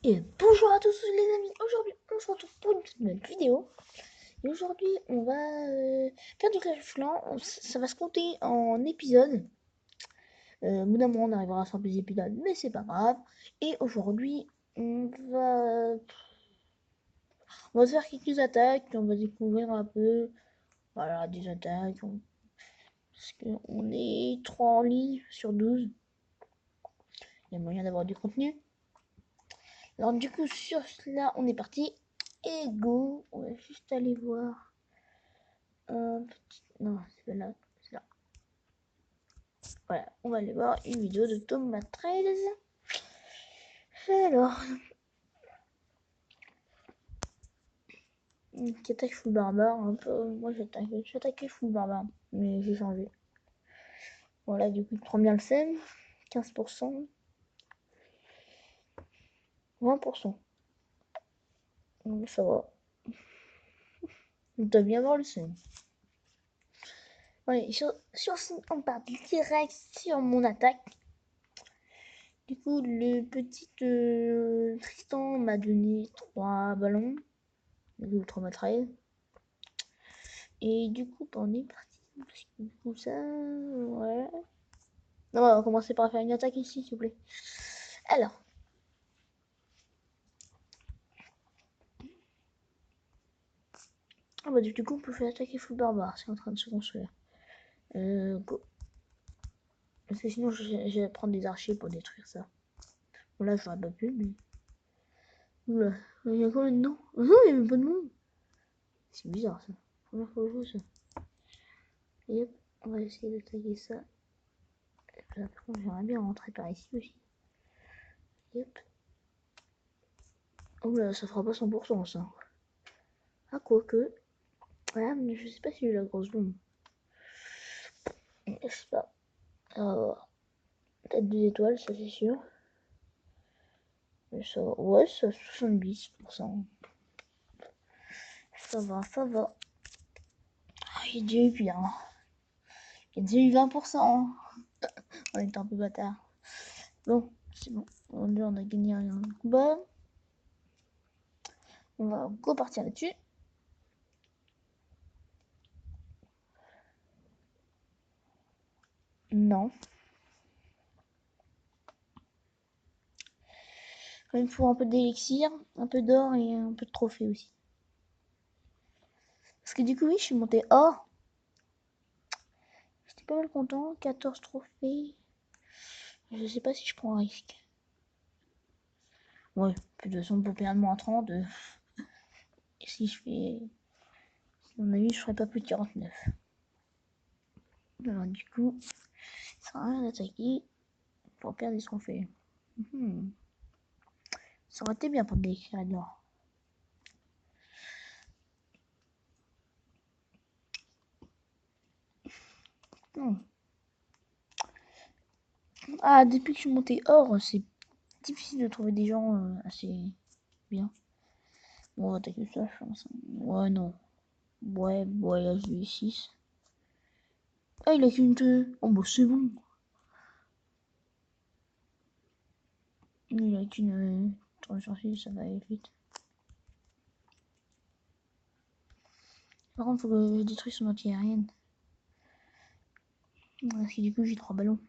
Et bonjour à tous les amis, aujourd'hui on se retrouve pour une toute nouvelle vidéo. Et aujourd'hui on va faire du Clash of Clans, ça va se compter en épisodes. Au bout d'un moment on arrivera à 100 épisodes, mais c'est pas grave. Et aujourd'hui on va se faire quelques attaques, on va découvrir un peu, voilà, des attaques. Parce qu'on est 3 en ligne sur 12. Il y a moyen d'avoir du contenu. Alors du coup sur cela on est parti. Et go, on va juste aller voir un petit... Non, c'est pas là, c'est là. Voilà, on va aller voir une vidéo de Thomas 13. Alors, qui attaque full barbare, un peu. Moi j'attaquais full barbare, mais j'ai changé. Voilà, du coup, il prend bien le seum. 15%. 20%. Donc ça va. On doit bien voir le seum. Allez, on part direct sur mon attaque. Du coup, le petit Tristan m'a donné 3 ballons. Du coup, 3 matériels. Et du coup, on est parti. Du coup, ça. Ouais. Non, on va commencer par faire une attaque ici, s'il vous plaît. Alors. Ah bah, du coup, on peut faire attaquer full barbare. C'est en train de se construire. Go. Parce que sinon, je vais prendre des archers pour détruire ça. Bon, là, j'aurais pas pu, mais. Oula, il y a combien de dedans? Oh non, il y a même pas de monde. C'est bizarre ça. Première fois que je vois ça. Et hop, on va essayer d'attaquer ça. Par contre, j'aimerais bien rentrer par ici aussi. Et hop. Oh là, ça fera pas 100% ça. Ah, quoique. Voilà, mais je sais pas si j'ai la grosse bombe. Je sais pas. Alors, peut-être 2 étoiles, ça c'est sûr. Mais ça, ouais, ça 70%. Ça va, ça va. Ah, il y a déjà eu pire. Hein. Il y a déjà eu 20%. On est un peu bâtard. Bon, c'est bon. On a gagné un combat. On va go partir là-dessus. Non. Il me faut un peu d'élixir, un peu d'or et un peu de trophées aussi. Parce que du coup, oui, je suis monté or. J'étais pas mal content. 14 trophées. Je sais pas si je prends un risque. Ouais, de toute façon, pour perdre moins 30, si je fais. À mon avis, je ferai pas plus de 49. Alors, du coup, ça sert à rien d'attaquer pour perdre des trophées. Ça aurait été bien pour l'écrire de l'or. Ah, depuis que je suis monté or, c'est difficile de trouver des gens assez bien. Bon, on va attaquer ça, je pense. Ouais, non. Ouais, là, j'ai eu 6. Ah, il a qu'une queue. Oh, bah, c'est bon. Il a qu'une. Attends, ça va aller vite. Par contre, faut que je détruise son anti-aérienne. Parce que du coup, j'ai 3 ballons.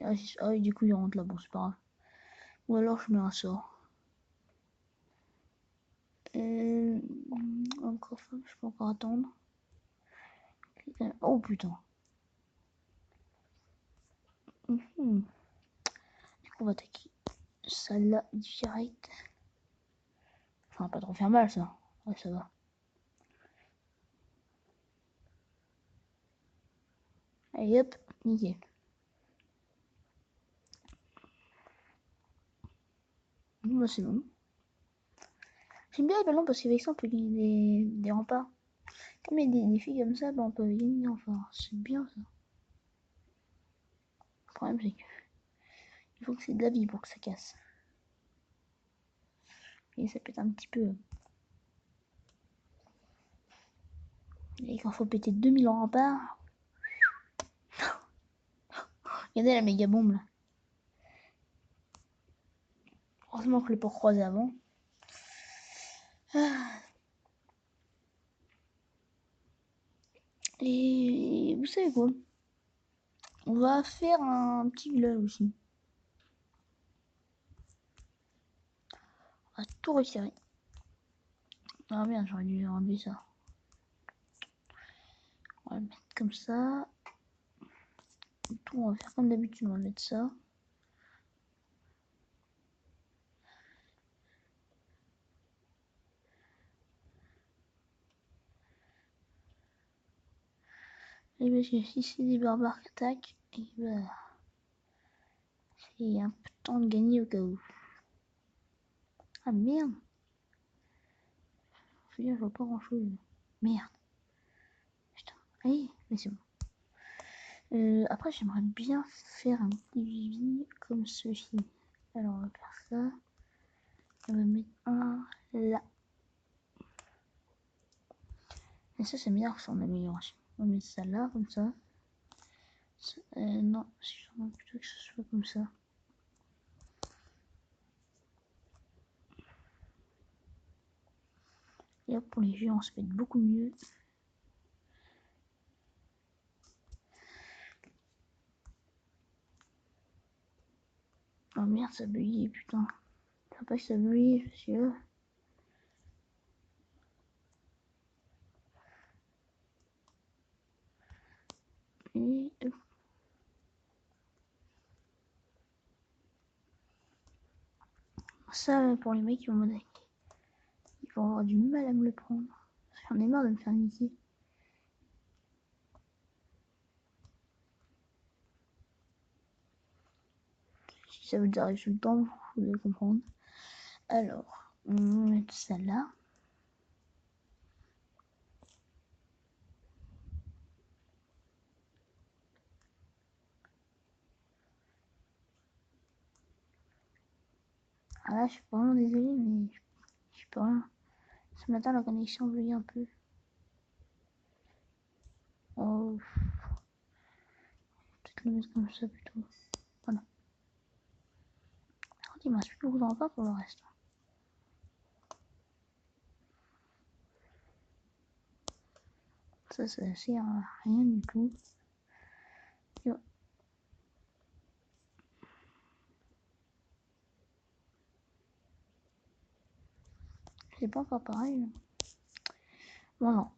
Ah, du coup, il rentre là. Bon, c'est pas grave. Ou alors, je mets un sort. Encore, je peux encore attendre. Oh putain. Du coup, on va attaquer ça là direct. Enfin, pas trop faire mal ça. Ouais, ça va. Allez hop, nickel. Bah, c'est bon. J'aime bien les ballons parce qu'avec ça on peut gagner des remparts. Comme il y a des défis comme ça, bah, on peut gagner enfin. C'est bien ça. Le problème c'est qu'il faut que c'est de la vie pour que ça casse. Et ça pète un petit peu. Et quand faut péter 2000 remparts. Regardez la méga bombe là. Heureusement que je l'ai pas croisé avant. Et vous savez quoi? On va faire un petit village aussi. On va tout retirer. Ah bien, j'aurais dû enlever ça. On va le mettre comme ça. Tout, on va faire comme d'habitude, on va mettre ça. Et parce que si c'est des barbares qui attaquent, et bah, c'est un peu de temps de gagner au cas où. Ah merde! Je veux dire, je vois pas grand chose. Merde! Putain. Allez, mais c'est bon. Après, j'aimerais bien faire un petit vivi comme ceci. Alors, on va faire ça. On va mettre un là. Et ça, c'est meilleur que son amélioration. On va mettre ça là, comme ça. Non, j'aimerais plutôt que ce soit comme ça. Et hop, pour les jeux, on se met beaucoup mieux. Oh merde, ça buguait, putain. Faut pas que ça buguait, je suis là. Et ça, pour les mecs qui vont m'attaquer, ils vont avoir du mal à me le prendre. J'en ai marre de me faire niquer. Si ça vous arrive tout le temps, vous devez comprendre. Alors, on va mettre ça là. Ah là, je suis vraiment désolée, mais je peux rien. Ce matin, la connexion bug un peu. Oh, peut-être le mettre comme ça plutôt. Voilà. Alors, il me reste plus beaucoup de repas pour le reste. Ça sert à rien du tout. Yo. C'est pas encore pareil. Bon, non.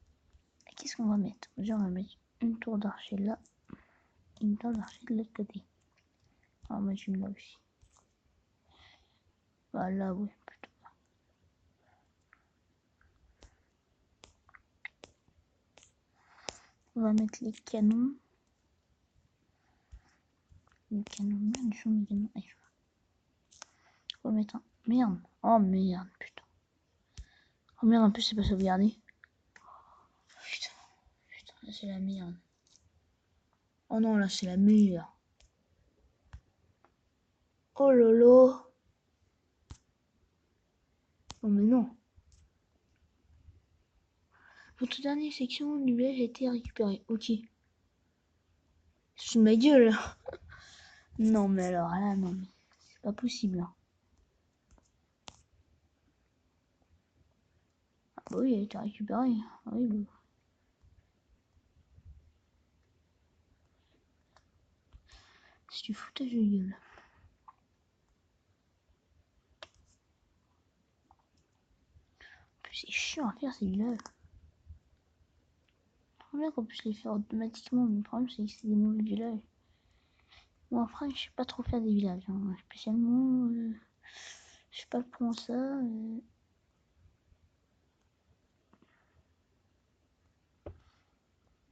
Qu'est-ce qu'on va mettre? Déjà, on va mettre une tour d'archer là. Une tour d'archer de l'autre côté. On va mettre une là aussi. Voilà, oui, plutôt. On va mettre les canons. Les canons, merde, je les canons. Allez. On va mettre un. Merde. Oh merde, putain. Oh merde, en plus, c'est pas sauvegardé. Putain, putain, là, c'est la merde. Oh non, là, c'est la merde. Oh lolo. Oh mais non. Votre dernière section du village a été récupérée. Ok. Sous ma gueule. Non mais alors là, non mais c'est pas possible. Hein. Ah bah oui, elle a été récupérée. Ah oui, bon. C'est du foutage de gueule. En plus, c'est chiant à faire ces villages. C'est bien qu'on puisse les faire automatiquement, mais le problème c'est que c'est des mauvais villages. Bon après, je sais pas trop faire des villages. Hein. Spécialement, je sais pas pour ça.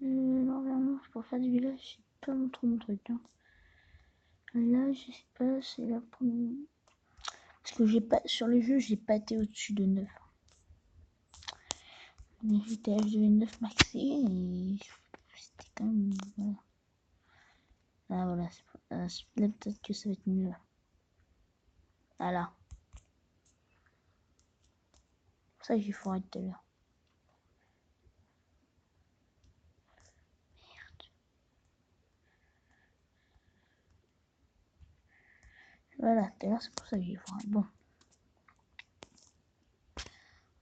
Non, vraiment, pour faire des villages, c'est pas trop mon truc. Hein. Là, je sais pas, c'est la première. Parce que j'ai pas sur le jeu, j'ai pas été au-dessus de 9. Mais j'étais à 9 maxi et c'était quand même. Voilà. Ah voilà, là peut-être que ça va être mieux. Voilà. C'est ça que j'ai foiré tout à l'heure. Merde. Voilà, tout à l'heure c'est pour ça que j'ai foiré. Bon.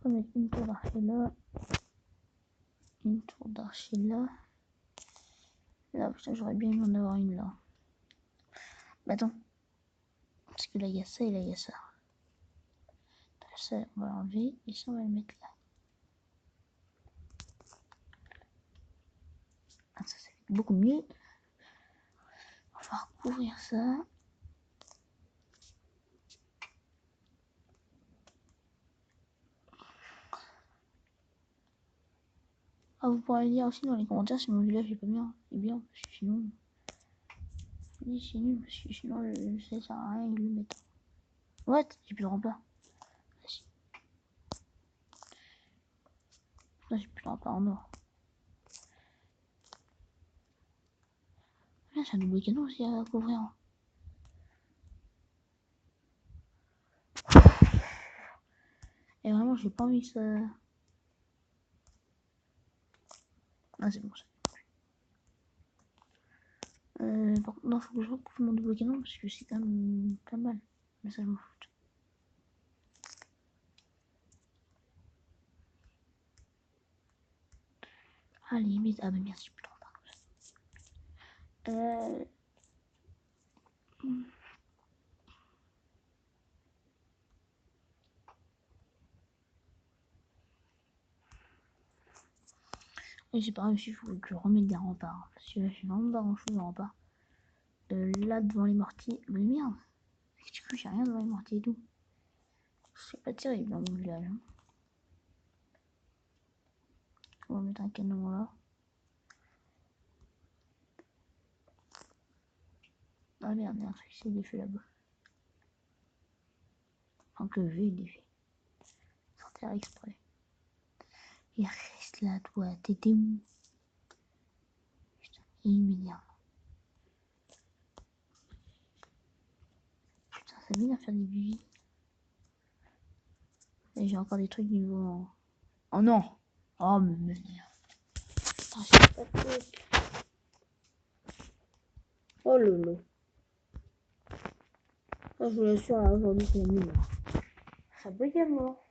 On va mettre une tour d'archer là. Une tour d'archer là. Là, putain, j'aurais bien aimé en avoir une là. Mais attends. Parce que là, il y a ça et là, il y a ça. Ça, on va l'enlever et ça, on va le mettre là. Ah, ça fait beaucoup mieux. On va recouvrir ça. Ah, vous pourrez dire aussi dans les commentaires si mon village est pas bien. C'est bien, parce que sinon. C'est nul, parce que sinon, ça sert à rien de le mettre. What? J'ai plus de rempart. Ah, si. Là, j'ai plus de rempart en or. Là, c'est un double canon aussi à couvrir. Et vraiment, j'ai pas envie que ça. Ah, c'est bon ça. Par contre, non, faut que je recouvre mon double canon parce que c'est quand même pas mal. Mais ça, je m'en fous. Ah, limite. Ah, bah merci, plus de rempart comme ça. Oui, c'est pareil, il faut que je remette des remparts. Parce que là, j'ai vraiment pas grand chose de remparts. Là, devant les mortiers. Mais merde. Du coup, j'ai rien devant les mortiers et tout. C'est pas terrible dans mon village. Hein. On va mettre un canon là. Ah merde, il y a un truc qui s'est défait là-bas. Enfin, que V il défait. Sans faire exprès. Il reste là, toi. T'étais où? Putain, il m'énerve. Putain, ça m'énerve à faire des bougies. Et j'ai encore des trucs niveau. Oh non! Oh, mais merde. Putain, je sais pas quoi. Oh lolo. Oh, je vous l'assure, là, aujourd'hui, c'est la nuit. Ça bug à mort.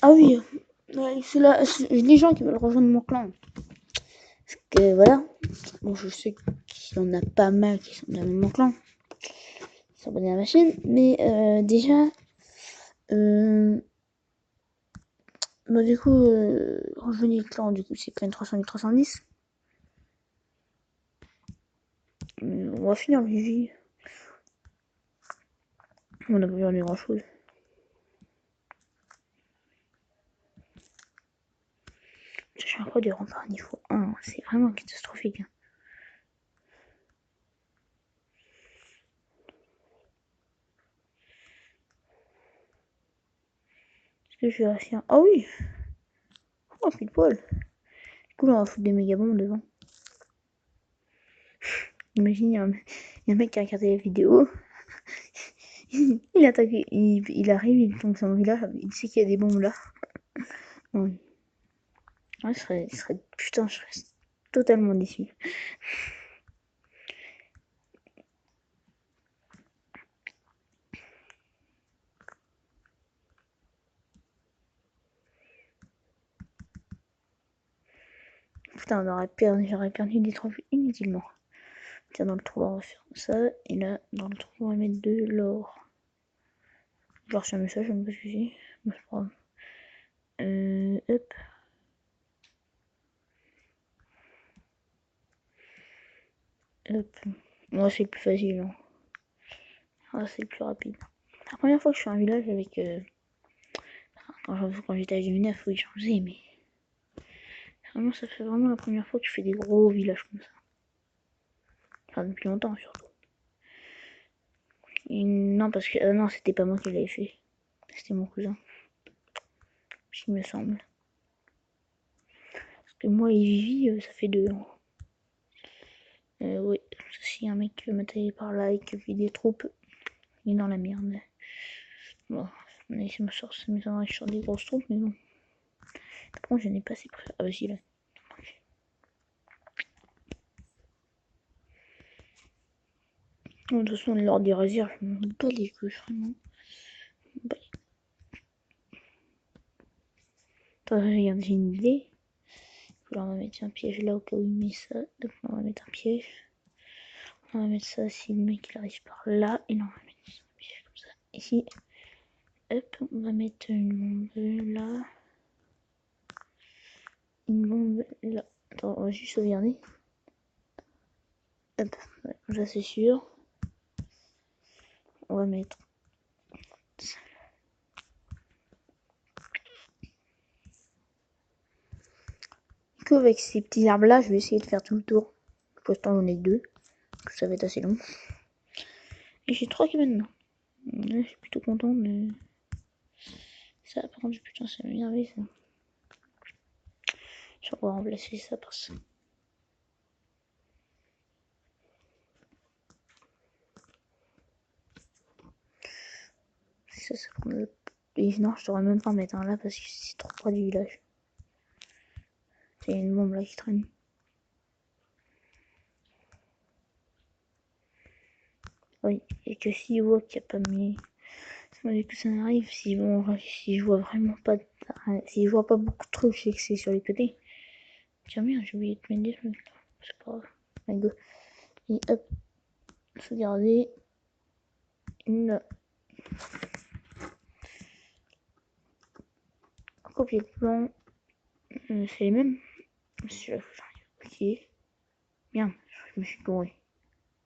Ah oui, ouais, c'est là, les gens qui veulent rejoindre mon clan. Parce que voilà, bon, je sais qu'il y en a pas mal qui sont dans mon clan, qui sont abonnés à ma chaîne, mais déjà, bah, du coup, rejoignez le clan, du coup, c'est clan 310. On va finir le Vivi. On a pas besoin de grand chose. J'ai encore des remparts niveau 1, c'est vraiment catastrophique. Hein. Est-ce que je vais réussir? Ah oui! Oh, pile poil! Du coup, là, on va foutre des méga bombes devant. Imagine, il y a un mec qui a regardé la vidéo. Il attaque, il arrive, il tombe sur mon village, il sait qu'il y a des bombes là. Ouais, ouais, putain, je serais totalement déçu. Putain, j'aurais perdu des trophées inutilement. Tiens, dans le trou, on va faire ça. Et là, dans le trou, on va mettre de l'or. J'ai reçu un message, je ne sais pas ce que c'est. Bon, c'est pas grave. Hop. Hop. Moi, c'est plus facile. Hein. Ah, c'est plus rapide. La première fois que je fais un village avec. Quand j'étais à G9, oui, j'en faisais, mais. Vraiment, ça fait vraiment la première fois que je fais des gros villages comme ça. Enfin, depuis longtemps surtout. Et non, parce que. Non, c'était pas moi qui l'avais fait. C'était mon cousin. Il me semble. Parce que moi et Vivi, ça fait 2 ans. Oui. Si un mec qui veut m'attaquer par là et qui fait des troupes, il est dans la merde. Bon, mais ça me sort des grosses troupes, mais bon. Par contre, je n'ai pas assez près. Ah bah si, là. De toute façon, l'ordre des réserves, je m'en bats les couilles, vraiment. Attends, regarde, j'ai une idée. On va mettre un piège là au cas où il met ça. Donc on va mettre un piège. On va mettre ça si le mec il arrive par là. Et non, on va mettre un piège comme ça. Ici. Hop, on va mettre une bombe là. Une bombe là. Attends, on va juste sauvegarder. Hop, ouais, là c'est sûr. On va mettre qu'avec ces petits arbres là, je vais essayer de faire tout le tour. Pour l'instant, j'en ai que 2. Ça va être assez long. Et j'ai 3 qui maintenant. Là, je suis plutôt content, mais ça, par contre, putain, ça m'énerve ça. Je vais remplacer ça par ça. Ça prend le... Et non, je devrais même pas en mettre un là parce que c'est trop près du village. Il y a une bombe là qui traîne. Oui, et que s'il voit qu'il n'y a pas mis. Que ça n'arrive, si bon, si je vois vraiment pas. Si je vois pas beaucoup de trucs, je sais que c'est sur les côtés. Tiens, merde, j'ai oublié de mettre des trucs là. C'est pas grave. Allez, go. Et hop, sauvegarder. Une. Copier le plan. C'est les mêmes. Celui-là, faut copier. Bien, je me suis gouré.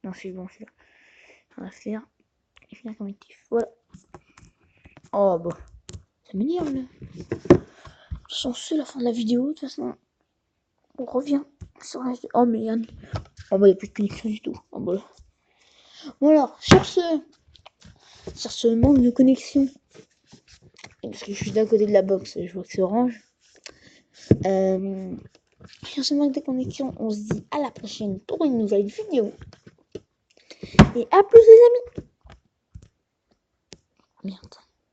Non, c'est bon, celui-là. On va faire. Et finir comme actif. Voilà. Oh, bon. Ça m'énerve là. De toute façon, c'est la fin de la vidéo. De toute façon, on revient sur la. Oh, mais Yann. Oh, bah, il n'y a plus de connexion du tout. Oh, bah. Voilà, sur ce manque de connexion. Parce que je suis d'un côté de la box, je vois que c'est orange. Sur ce manque de connexion, on se dit à la prochaine pour une nouvelle vidéo. Et à plus les amis. Merde.